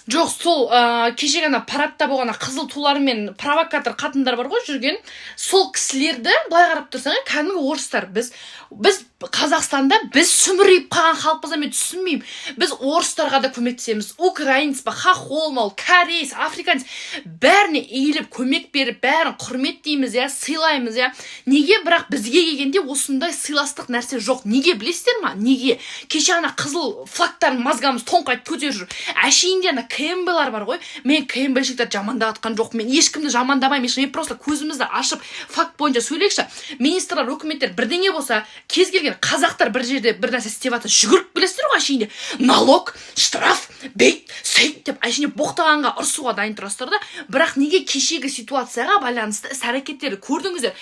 Жоқ, сол кеше ғана парадта болған қызыл тулар мен провокатор қатындар бар ғой жүрген. Сол кісілерді былай қарап тұрсаң, кәдімгі орыстар. Біз Қазақстанда біз сүмірейіп қалған халықпыз, мен түсінбеймін. Біз орыстарға да көмектесеміз. Украинец па, хохол ма, кореец, африканец, бәріне иіліп көмек беріп, бәрін құрметтейміз, сыйлаймыз. Неге? Бірақ бізге келгенде осындай сыйластық нәрсе жоқ. Неге білесіздер ма? Неге? Кеше ана қызыл флагтарын мазғамыз тоңқайып көтеріп жүр. Әшейінде ана КМБ-лар бар ғой. Мен КМБ-шіліктерді жамандап атқан жоқ. Мен ешкімді жамандамаймын. Мен просто көзімізді ашып факт бойынша сөйлейікші. Министрлер, үкіметтер бірдеңе болса, кез келген қазақтар бір жерде бір нәрсе істеп жатса, жүгіріп білесіздер ғой әшейінде. Налог, штраф, бейт, сөйт деп әшейінде боқтағанға ұрсуға дайын тұрасыздар да. Бірақ неге кешегі ситуацияға байланысты іс-әрекеттерді көрдіңіздер?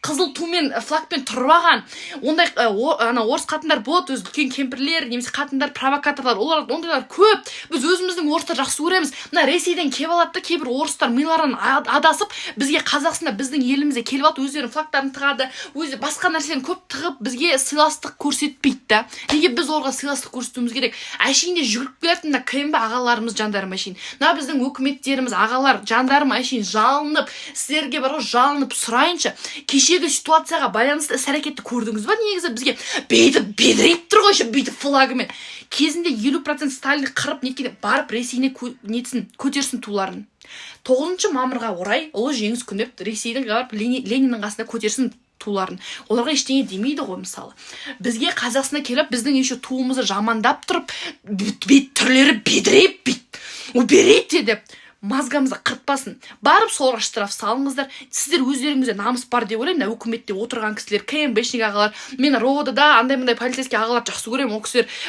Қызыл тумен, флагпен тұрваған, ондай орыс қатындар болады, өз үлкен кемпірлер, немесе қатындар, провокаторлар, ондайлар көп. Біз өзіміздің орыстар жақсы көреміз. Мына Ресейден келіп алады, кейбір орыстар миларын адасып, бізге Қазақстанда, біздің елімізде келіп алады, өздерінің флагтарын тығады, өзі басқа нәрсені көп тығып, бізге сыйластық көрсетпейді. Неге біз оларға сыйластық көрсетуіміз керек? Әшейінде жүгіріп келетін КМБ ағаларымыз, жандарым әшейін. Мына біздің өкіметтеріміз, ағалар, жандарым әшейін жалынып, сіздерге бар ғой жалынып сұрайыншы. Кешегі ситуацияға байланысты іс-әрекетті көрдіңіз ба? Негізі бізге бейтіп бедірейіп тұр ғой, бейтіп флагымен. Кезінде 50% Сталин қырып неткені барып Ресейіне көтерсін туларын. 9 мамырға орай ұлы жеңіс күні Ресейдің барып Лениннің қасына көтерсін туларын. Оларға ештеңе демейді ғой, мысалы. Бізге Қазақстанда келіп, біздің еще туымызды жамандап тұрып, бет түрлері бедірейіп, уберейте деп мазғамызды қыртпасын. Барып соларға штраф салыңыздар. Сіздер өздеріңізде намыс бар деп ойлаймын. Өкіметте отырған кісілер, КМБ-шник ағалар, мен РОДА-да андай-мындай полицейский ағалар жақсы көремін.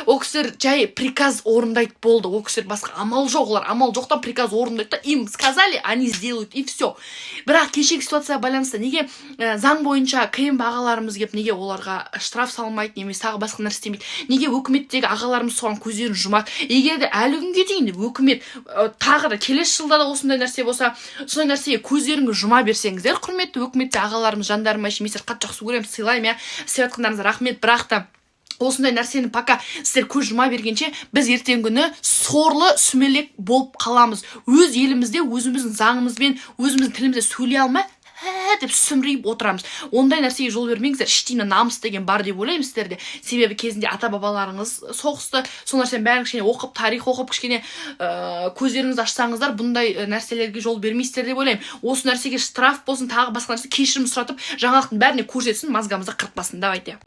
Ол кісілер жай приказ орындайды болды. Ол кісілер басқа амал жоқ, олар амал жоқтан приказ орындайды да, им сказали, они сделают и все. Бірақ кешегі ситуацияға байланысты неге заң бойынша КМБ ағаларымыз кеп, неге оларға штраф салмайды, немесе тағы басқа нәрсе істемейді? Неге өкіметтегі ағаларымыз соған көздерін жұмады? Егер де әлі күнге дейін өкімет тағы да келесі жылда да осындай нәрсе болса, сондай нәрсеге көздеріңіз жұма берсеңіздер, құрметті өкіметте ағаларымыз, жандарым, әшейін қатты жақсы көремін, сыйлаймын, істеп жатқандарыңызға рахмет. Бірақ та осындай нәрсені пока сіздер көз жұма бергенше, біз ертеңгі күні сорлы сүмелек болып қаламыз. Өз елімізде өзіміздің заңымызбен, өзіміздің тілімізде сөйлей алмай деп сүмірейіп отырамыз. Ондай нәрсеге жол бермеңіздер. Іштейін намыс деген бар деп ойлаймын сіздерде. Себебі кезінде ата-бабаларыңыз соғысты. Сол нәрсені бәрін кішкене оқып, тарих оқып, кішкене көздеріңізді ашсаңыздар, бұндай нәрселерге жол бермейсіздер деп ойлаймын. Осы нәрсеге штраф болсын, тағы басқа нәрсе кешірім сұратып, жаңалықтың бәріне көрсетсін, мазғамызды қыртпасын. Давайте.